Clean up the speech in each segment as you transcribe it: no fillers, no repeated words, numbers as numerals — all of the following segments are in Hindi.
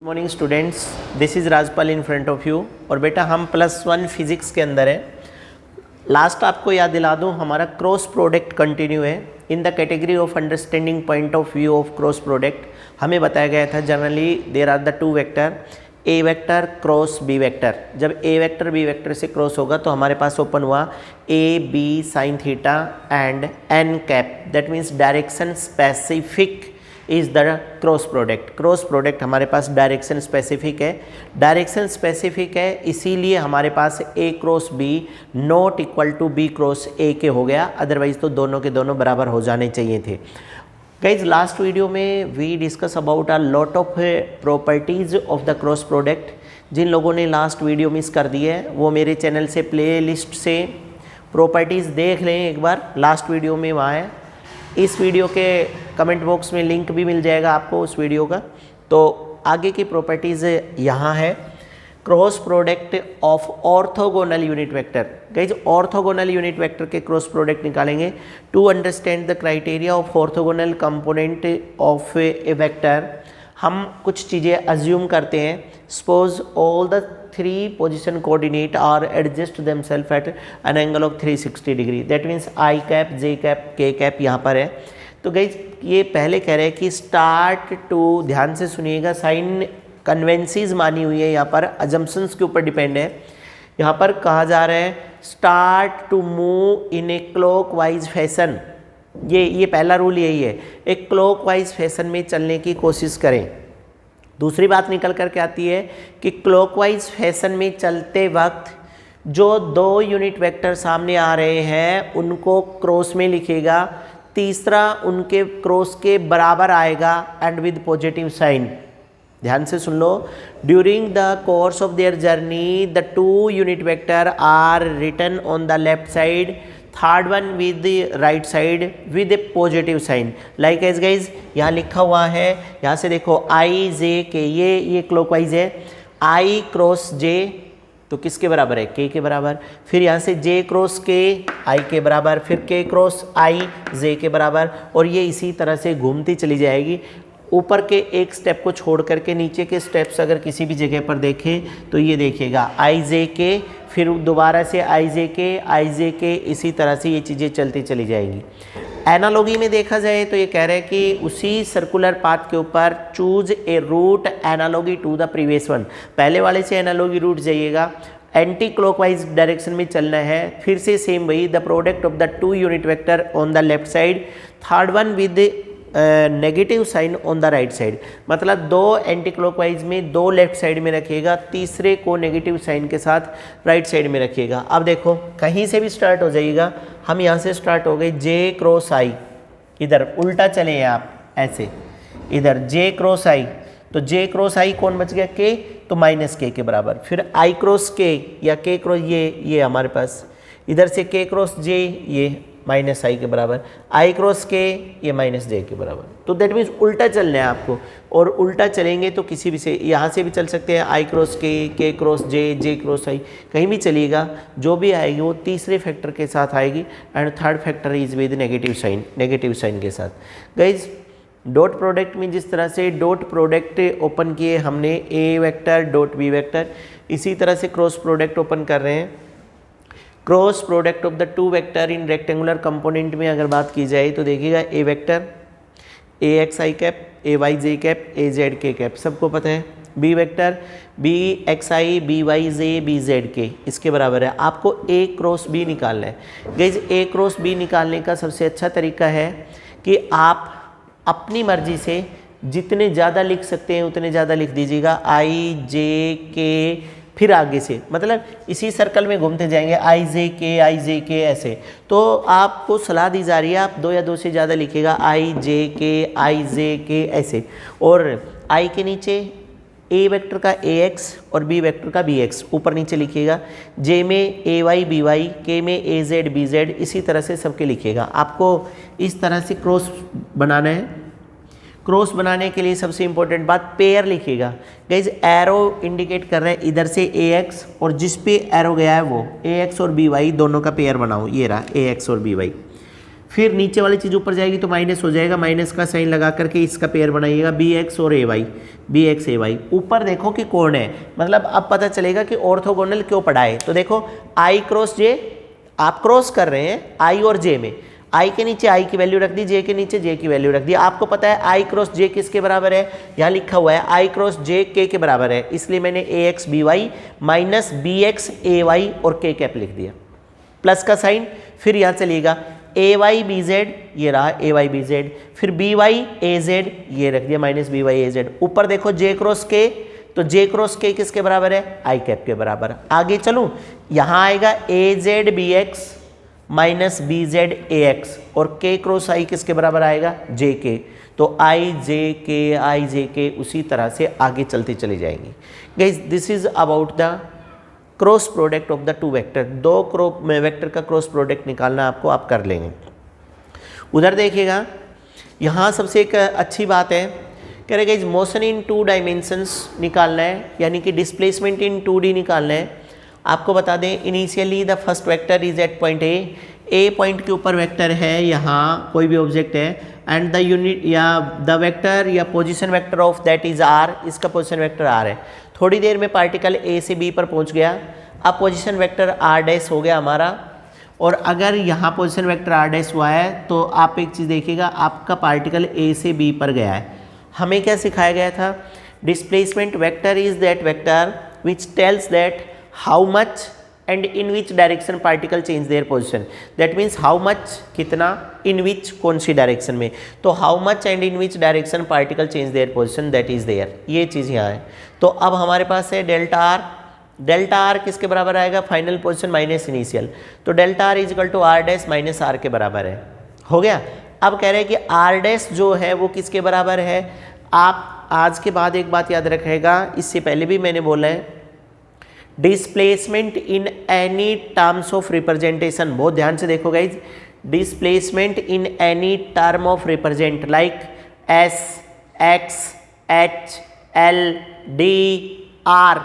Morning students, this is Rajpal in front of you. और बेटा हम +1 फिजिक्स के अंदर है। लास्ट आपको याद दिला दूं, हमारा क्रॉस प्रोडक्ट कंटिन्यू है। In the category of understanding point of view of cross product हमें बताया गया था generally there are the two vector a vector cross b vector. जब ए वेक्टर बी वेक्टर से क्रॉस होगा तो हमारे पास ओपन हुआ a b sine theta and n cap, that means direction specific is the cross product. Cross product हमारे पास डायरेक्शन स्पेसिफिक है। डायरेक्शन स्पेसिफिक है इसीलिए हमारे पास a cross b not equal to b cross a के हो गया, अदरवाइज तो दोनों के दोनों बराबर हो जाने चाहिए थे। गाइज लास्ट वीडियो में we discuss about a lot of properties of the cross product. जिन लोगों ने लास्ट वीडियो मिस कर दी है वो मेरे चैनल से प्ले लिस्ट से प्रॉपर्टीज़ देख लें एक बार, लास्ट वीडियो में वहाँ है। इस वीडियो के कमेंट बॉक्स में लिंक भी मिल जाएगा आपको उस वीडियो का। तो आगे की प्रॉपर्टीज़ यहाँ है। Cross product of orthogonal unit vector. Guys orthogonal unit vector के क्रॉस प्रोडक्ट निकालेंगे to understand the criteria of orthogonal component of a vector. हम कुछ चीज़ें अज्यूम करते हैं। Suppose all the 3 position coordinate are adjust themselves at an angle of 360 degree, that means i cap j cap k cap यहाँ पर है। तो गाइज ये पहले कह रहे हैं कि स्टार्ट टू, ध्यान से सुनिएगा, साइन कन्वेंसीज मानी हुई है, यहाँ पर अजम्पशंस के ऊपर डिपेंड है। यहाँ पर कहा जा रहा है start to move in a clockwise fashion. ये पहला रूल यही है, एक क्लॉकवाइज फैशन में चलने की कोशिश करें। दूसरी बात निकल कर के आती है कि क्लॉकवाइज फैशन में चलते वक्त जो 2 यूनिट वेक्टर सामने आ रहे हैं उनको क्रॉस में लिखेगा, तीसरा उनके क्रॉस के बराबर आएगा एंड विद पॉजिटिव साइन। ध्यान से सुन लो, during the course of their journey the 2 unit vector are written on the left side, third one with the right side with a positive sign. Like as guys यहाँ लिखा हुआ है, यहाँ से देखो आई जे के, ये क्लॉकवाइज है। आई क्रॉस जे तो किसके बराबर है, के के बराबर। फिर यहाँ से जे क्रॉस के आई के बराबर, फिर के क्रॉस आई जे के बराबर, और ये इसी तरह से घूमती चली जाएगी। ऊपर के एक स्टेप को छोड़ करके नीचे के स्टेप्स अगर किसी भी जगह पर देखें तो ये देखिएगा आई जे के, फिर दोबारा से आई जे के, इसी तरह से ये चीज़ें चलती चली जाएंगी। एनालॉगी में देखा जाए तो ये कह रहे हैं कि उसी सर्कुलर पाथ के ऊपर choose a route analogy to the previous one. पहले वाले से एनालॉगी रूट जाइएगा, एंटी क्लॉकवाइज डायरेक्शन में चलना है। फिर से सेम वही, the product of the 2 unit vector on the left side, third one with negative sign on the right side. मतलब 2 एंटी क्लॉकवाइज में 2 लेफ्ट साइड में रखिएगा, तीसरे को नेगेटिव साइन के साथ राइट साइड में रखिएगा। अब देखो कहीं से भी स्टार्ट हो जाइएगा, हम यहाँ से स्टार्ट हो गए जे क्रॉस आई, इधर उल्टा चले आप ऐसे, इधर जे क्रॉस आई, तो जे क्रॉस आई कौन बच गया, के, तो माइनस के बराबर। फिर आई क्रॉस के या के क्रॉस ये हमारे पास, इधर से के क्रॉस जे ये माइनस आई के बराबर, आई क्रॉस के ये माइनस जे के बराबर। तो दैट मीन्स उल्टा चलना है आपको, और उल्टा चलेंगे तो किसी भी से, यहाँ से भी चल सकते हैं, आई क्रॉस के क्रॉस जे क्रॉस आई, कहीं भी चलिएगा, जो भी आएगी वो तीसरे फैक्टर के साथ आएगी and third factor is with negative sign के साथ। गाइज डॉट प्रोडक्ट में जिस तरह से डॉट प्रोडक्ट ओपन किए हमने A vector dot B vector, इसी तरह से क्रॉस प्रोडक्ट ओपन कर रहे हैं। Cross product of the 2 vector in rectangular component में अगर बात की जाए तो देखिएगा A vector A X I cap, A Y J cap, A Z K cap, सबको पता है। B vector B X I B Y J B Z K, इसके बराबर है। आपको ए क्रॉस बी निकालना है। गाइज ए क्रॉस बी निकालने का सबसे अच्छा तरीका है कि आप अपनी मर्जी से जितने ज़्यादा लिख सकते हैं उतने ज़्यादा लिख दीजिएगा, आई जे के, फिर आगे से, मतलब इसी सर्कल में घूमते जाएंगे, आई जे के ऐसे। तो आपको सलाह दी जा रही है आप 2 या 2 से ज़्यादा लिखिएगा, आई जे के ऐसे, और आई के नीचे ए वेक्टर का ए एक्स और बी वेक्टर का बी एक्स ऊपर नीचे लिखिएगा, जे में ए वाई बी वाई, के में ए जेड बी जेड, इसी तरह से सबके लिखिएगा। आपको इस तरह से क्रॉस बनाना है। क्रॉस बनाने के लिए सबसे इंपॉर्टेंट बात पेयर लिखिएगा। गाइज एरो इंडिकेट कर रहे हैं इधर से ए एक्स, और जिस पे एरो गया है वो ए एक्स और बी वाई दोनों का पेयर बनाओ, ये रहा ए एक्स और बी वाई। फिर नीचे वाली चीज़ ऊपर जाएगी तो माइनस हो जाएगा, माइनस का साइन लगा करके इसका पेयर बनाइएगा बी एक्स और ए Y, B X A Y. ऊपर देखो कि कौन है, मतलब अब पता चलेगा कि ऑर्थोगोनल क्यों पढ़ाए। तो देखो आई क्रॉस जे, आप क्रॉस कर रहे हैं आई और जे में, आई के नीचे आई की वैल्यू रख दी, जे के नीचे जे की वैल्यू रख दी। आपको पता है आई क्रॉस जे किसके बराबर है, यहाँ लिखा हुआ है आई क्रॉस जे के बराबर है, इसलिए मैंने A X B Y minus B X A Y और के कैप लिख दिया, प्लस का साइन। फिर यहाँ चलिएगा ए वाई बी जेड, ये रहा ए वाई बी जेड, फिर बी वाई ए जेड, ये रख दिया माइनस बी वाई ए जेड। ऊपर देखो जे क्रॉस के, तो जे क्रॉस के किसके बराबर है, आई कैप के बराबर। आगे चलूँ, यहाँ आएगा A Z B X minus B Z A X, और के क्रॉस आई किसके बराबर आएगा, जे के। तो आई जे के उसी तरह से आगे चलती चली जाएंगी। Guys this is about the cross product of the two vector. दो वेक्टर का क्रॉस प्रोडक्ट निकालना आपको, आप कर लेंगे। उधर देखिएगा, यहाँ सबसे एक अच्छी बात है, कह रहे गाइस मोशन इन 2 डायमेंशंस निकालना है, यानी कि डिस्प्लेसमेंट इन 2D निकालना है। आपको बता दें initially the first vector is at point a point के ऊपर वेक्टर है, यहाँ कोई भी ऑब्जेक्ट है, एंड द यूनिट या द वेक्टर या position vector of that is r, इसका पोजीशन वेक्टर आर है। थोड़ी देर में पार्टिकल ए से बी पर पहुँच गया, अब पोजीशन वेक्टर आर डैश हो गया हमारा। और अगर यहाँ पोजीशन वेक्टर आर डैश हुआ है तो आप एक चीज़ देखिएगा, आपका पार्टिकल ए से बी पर गया है। हमें क्या सिखाया गया था, displacement vector is that vector which tells that how much and in which direction particle change their position. That means how much कितना, इन विच कौन सी डायरेक्शन में, तो how much and in which direction particle change their position that is there, ये चीज़ यहाँ है। तो अब हमारे पास है डेल्टा आर, डेल्टा आर किसके बराबर आएगा, फाइनल पोजीशन माइनस इनिशियल, तो delta r is equal to r dash minus r के बराबर है, हो गया। अब कह रहे हैं कि आर डैश जो है वो किसके बराबर है। आप आज के बाद एक बात याद रखिएगा, इससे पहले भी मैंने बोला है, displacement in any terms of representation, बहुत ध्यान से देखो guys, displacement in any term of represent like S x H L D R,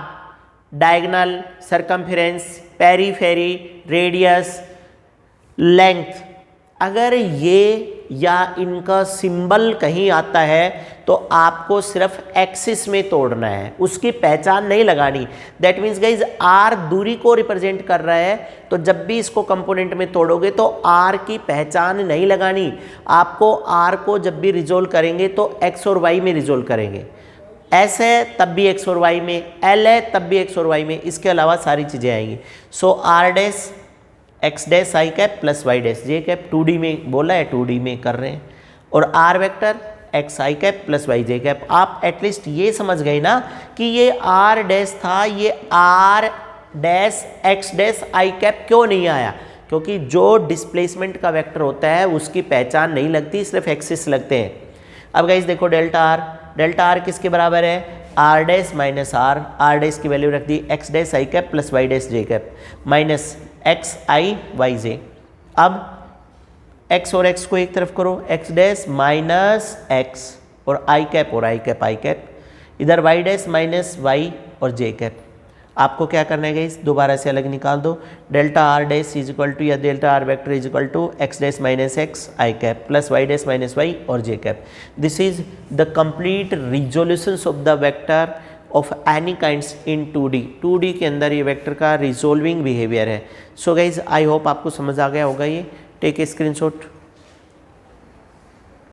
diagonal, circumference, periphery, radius, length, अगर ये या इनका सिंबल कहीं आता है तो आपको सिर्फ एक्सिस में तोड़ना है, उसकी पहचान नहीं लगानी। दैट मीन्स गाइज आर दूरी को रिप्रेजेंट कर रहा है, तो जब भी इसको कंपोनेंट में तोड़ोगे तो आर की पहचान नहीं लगानी। आपको आर को जब भी रिजोल्व करेंगे तो एक्स और वाई में रिजोल्व करेंगे, एस है तब भी एक्स और वाई में, एल है तब भी एक्स और वाई में, इसके अलावा सारी चीज़ें आएंगी। So R dash x dash आई cap plus Y dash J cap, 2D में बोला है 2D में कर रहे हैं, और आर वेक्टर एक्स आई कैप प्लस वाई जे कैप। आप एटलीस्ट ये समझ गए ना कि ये आर डैश था, ये आर डैश एक्स डैश आई कैप क्यों नहीं आया, क्योंकि जो डिस्प्लेसमेंट का वेक्टर होता है उसकी पहचान नहीं लगती, सिर्फ एक्सिस लगते हैं। अब गाइस देखो डेल्टा आर किसके बराबर है, R dash minus R dash की वैल्यू रख दी X dash I cap plus Y dash J cap minus X I Y J. अब एक्स और एक्स को एक तरफ करो, एक्स डैश माइनस एक्स और आई कैप, इधर वाई डैश माइनस वाई और जे कैप। आपको क्या करना है गाइस, दोबारा से अलग निकाल दो, delta R dash is equal to या delta R vector is equal to X dash minus X I cap plus Y dash minus Y और J cap. This is the complete resolutions of the vector of any kinds in 2D के अंदर ये वेक्टर का रिजोल्विंग बिहेवियर है। सो गाइज आई होप आपको समझ आ गया होगा ये। Take a screenshot.